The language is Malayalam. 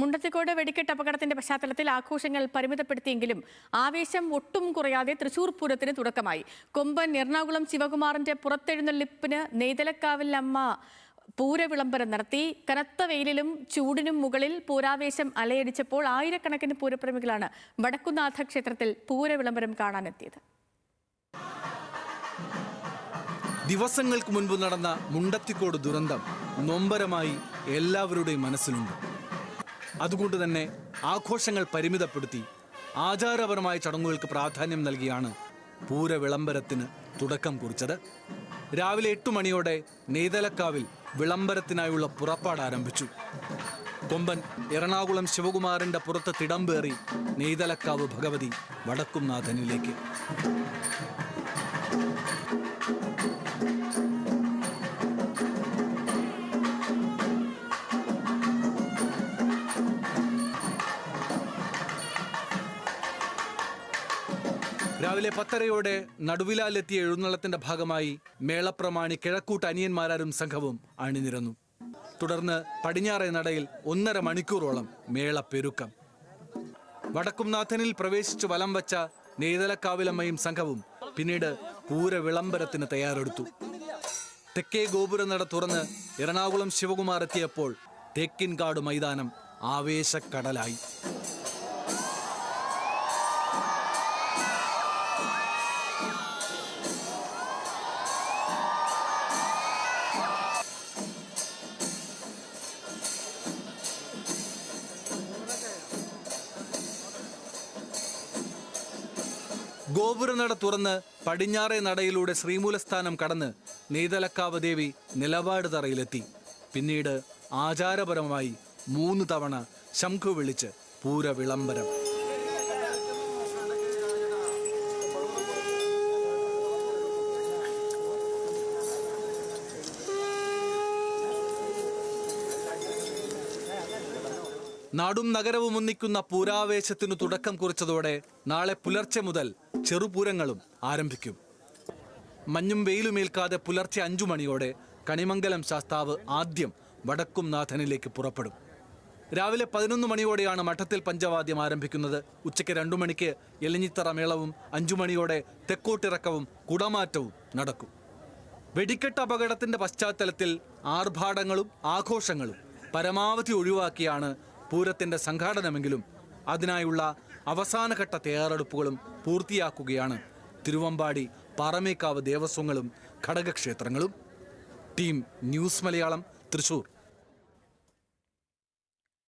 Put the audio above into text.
മുണ്ടത്തിക്കോട് വെടിക്കെട്ട് അപകടത്തിന്റെ പശ്ചാത്തലത്തിൽ ആഘോഷങ്ങൾ പരിമിതപ്പെടുത്തിയെങ്കിലും ആവേശം ഒട്ടും കുറയാതെ തൃശൂർ പൂരത്തിന് തുടക്കമായി. കൊമ്പൻ എറണാകുളം ശിവകുമാറിന്റെ പുറത്തെഴുന്നള്ളിപ്പിന് നെയ്തലക്കാവിൽ അമ്മ പൂരവിളംബരം നടത്തി. കനത്ത വെയിലിലും ചൂടിനും മുകളിൽ പൂരാവേശം അലയടിച്ചപ്പോൾ ആയിരക്കണക്കിന് പൂരപ്രേമികളാണ് വടക്കുംനാഥ ക്ഷേത്രത്തിൽ പൂരവിളംബരം കാണാനെത്തിയത്. ദിവസങ്ങൾക്ക് മുൻപ് നടന്ന മുണ്ടത്തിക്കോട് ദുരന്തം നൊമ്പരമായി എല്ലാവരുടെയും മനസ്സിലുണ്ട്. അതുകൊണ്ട് തന്നെ ആഘോഷങ്ങൾ പരിമിതപ്പെടുത്തി ആചാരപരമായ ചടങ്ങുകൾക്ക് പ്രാധാന്യം നൽകിയാണ് പൂരവിളംബരത്തിന് തുടക്കം കുറിച്ചത്. രാവിലെ 8 മണിയോടെ നെയ്തലക്കാവിൽ വിളംബരത്തിനായുള്ള പുറപ്പാട് ആരംഭിച്ചു. കൊമ്പൻ എറണാകുളം ശിവകുമാറിന്റെ പുറത്ത് തിടമ്പേറി നെയ്തലക്കാവ് ഭഗവതി വടക്കുംനാഥനിലേക്ക്. രാവിലെ 10:30 നടുവിലാലെത്തിയ എഴുന്നള്ളത്തിന്റെ ഭാഗമായി മേളപ്രമാണി കിഴക്കൂട്ട് അനിയന്മാരും സംഘവും അണിനിരന്നു. തുടർന്ന് പടിഞ്ഞാറേ നടയിൽ 1.5 മണിക്കൂറോളം മേളപ്പെരുക്കം. വടക്കുംനാഥനിൽ പ്രവേശിച്ച് വലം വച്ച നെയ്തലക്കാവിലമ്മയും സംഘവും പിന്നീട് പൂരവിളംബരത്തിന് തയ്യാറെടുത്തു. തെക്കേ ഗോപുരനട തുറന്ന് എറണാകുളം ശിവകുമാർ എത്തിയപ്പോൾ തേക്കിൻകാട് മൈതാനം ആവേശക്കടലായി. ഗോപുരനട തുറന്ന് പടിഞ്ഞാറേ നടയിലൂടെ ശ്രീമൂലസ്ഥാനം കടന്ന് നെയ്തലക്കാവ് ദേവി നിലപാട് തറയിലെത്തി. പിന്നീട് ആചാരപരമായി 3 തവണ ശംഖു വിളിച്ച് പൂരവിളംബരം. നാടും നഗരവും ഒന്നിക്കുന്ന പൂരാവേശത്തിനു തുടക്കം കുറിച്ചതോടെ നാളെ പുലർച്ചെ മുതൽ ചെറുപൂരങ്ങളും ആരംഭിക്കും. മഞ്ഞും വെയിലുമേൽക്കാതെ പുലർച്ചെ 5 മണിയോടെ കണിമംഗലം ശാസ്താവ് ആദ്യം വടക്കുംനാഥനിലേക്ക് പുറപ്പെടും. രാവിലെ 11 മണിയോടെയാണ് മഠത്തിൽ പഞ്ചവാദ്യം ആരംഭിക്കുന്നത്. ഉച്ചയ്ക്ക് 2 മണിക്ക് എലഞ്ഞിത്തറ മേളവും 5 മണിയോടെ തെക്കോട്ടിറക്കവും കുടമാറ്റവും നടക്കും. വെടിക്കെട്ട് അപകടത്തിന്റെ പശ്ചാത്തലത്തിൽ ആർഭാടങ്ങളും ആഘോഷങ്ങളും പരമാവധി ഒഴിവാക്കിയാണ് പൂരത്തിന്റെ സംഘാടനമെങ്കിലും അതിനായുള്ള അവസാനഘട്ട തയ്യാറെടുപ്പുകളും പൂർത്തിയാക്കുകയാണ് തിരുവമ്പാടി പാറമേക്കാവ് ദേവസ്വങ്ങളും ഘടകക്ഷേത്രങ്ങളും. Team news Malayalam, Thrissur.